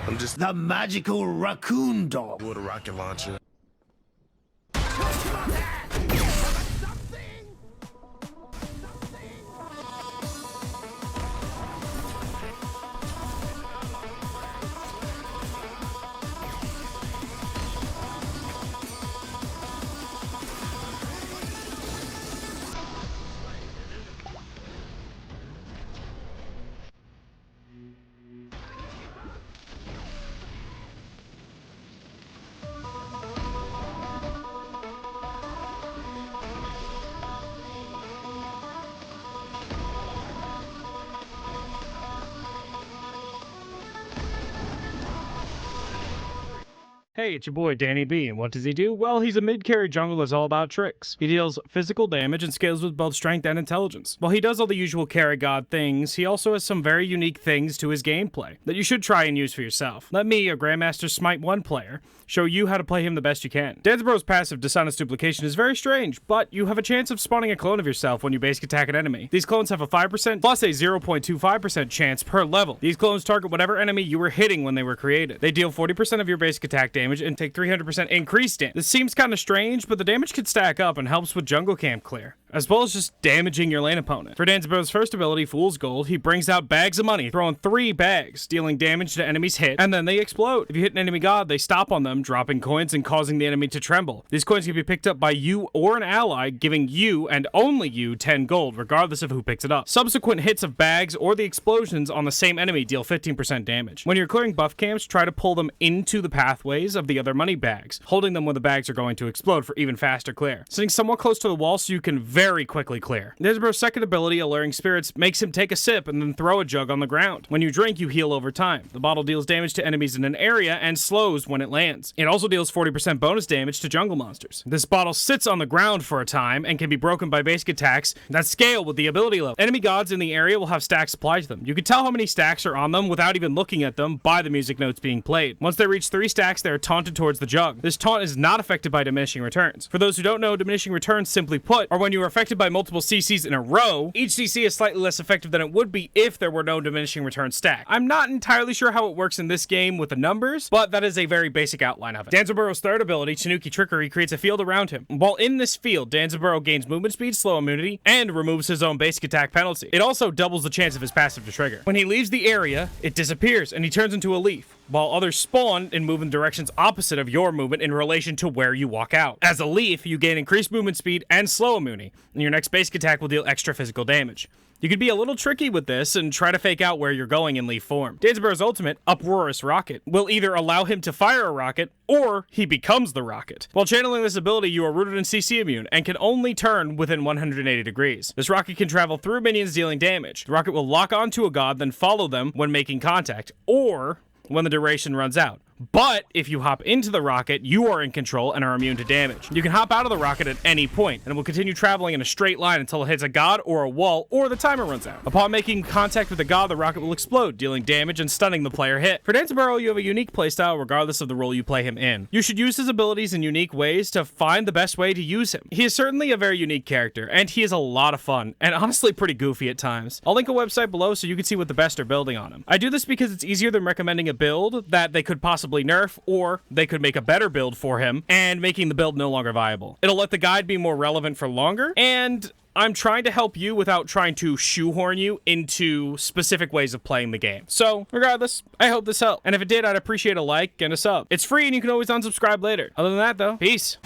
I'm just The magical raccoon dog. with a rocket launcher. Hey, it's your boy Danny B, and what does he do? Well, he's a mid-carry jungler that's all about tricks. He deals physical damage and scales with both strength and intelligence. While he does all the usual carry god things, he also has some very unique things to his gameplay that you should try and use for yourself. Let me, a Grandmaster Smite 1 player, show you how to play him the best you can. Danzaborou's passive Dishonest Duplication is very strange, but you have a chance of spawning a clone of yourself when you basic attack an enemy. These clones have a 5% plus a 0.25% chance per level. These clones target whatever enemy you were hitting when they were created. They deal 40% of your basic attack damage and take 300% increased damage. This seems kind of strange, but the damage can stack up and helps with jungle camp clear, as well as just damaging your lane opponent. For Danzaborou's first ability, Fool's Gold, he brings out bags of money, throwing 3 bags, dealing damage to enemies hit, and then they explode. If you hit an enemy god, they stop on them, dropping coins and causing the enemy to tremble. These coins can be picked up by you or an ally, giving you, and only you, 10 gold, regardless of who picks it up. Subsequent hits of bags or the explosions on the same enemy deal 15% damage. When you're clearing buff camps, try to pull them into the pathways of the other money bags, holding them when the bags are going to explode for even faster clear. Sitting somewhat close to the wall so you can very quickly clear. Danzaborou's second ability, Alluring Spirits, makes him take a sip and then throw a jug on the ground. When you drink, you heal over time. The bottle deals damage to enemies in an area and slows when it lands. It also deals 40% bonus damage to jungle monsters. This bottle sits on the ground for a time and can be broken by basic attacks that scale with the ability level. Enemy gods in the area will have stacks applied to them. You can tell how many stacks are on them without even looking at them by the music notes being played. Once they reach 3 stacks, they are taunted towards the jug. This taunt is not affected by diminishing returns. For those who don't know, diminishing returns, simply put, are when you are affected by multiple CCs in a row. Each CC is slightly less effective than it would be if there were no diminishing return stack. I'm not entirely sure how it works in this game with the numbers, but that is a very basic outline of it. Danzaborou's third ability, Tanuki Trickery, creates a field around him. While in this field, Danzaborou gains movement speed, slow immunity, and removes his own basic attack penalty. It also doubles the chance of his passive to trigger. When he leaves the area, it disappears and he turns into a leaf, while others spawn and move in directions opposite of your movement in relation to where you walk out. As a leaf, you gain increased movement speed and slow immunity, and your next basic attack will deal extra physical damage. You could be a little tricky with this and try to fake out where you're going in leaf form. Danzaborou's ultimate, Uproarious Rocket, will either allow him to fire a rocket, or he becomes the rocket. While channeling this ability, you are rooted in CC immune, and can only turn within 180 degrees. This rocket can travel through minions dealing damage. The rocket will lock onto a god, then follow them when making contact, or when the duration runs out. But if you hop into the rocket, you are in control and are immune to damage. You can hop out of the rocket at any point, and it will continue traveling in a straight line until it hits a god or a wall, or the timer runs out. Upon making contact with the god, the rocket will explode, dealing damage and stunning the player hit. For Danzaborou, you have a unique playstyle regardless of the role you play him in. You should use his abilities in unique ways to find the best way to use him. He is certainly a very unique character, and he is a lot of fun, and honestly pretty goofy at times. I'll link a website below so you can see what the best are building on him. I do this because it's easier than recommending a build that they could possibly nerf, or they could make a better build for him and making the build no longer viable. It'll let the guide be more relevant for longer, and I'm trying to help you without trying to shoehorn you into specific ways of playing the game. So, regardless, I hope this helped. And if it did, I'd appreciate a like and a sub. It's free and you can always unsubscribe later. Other than that, though, peace.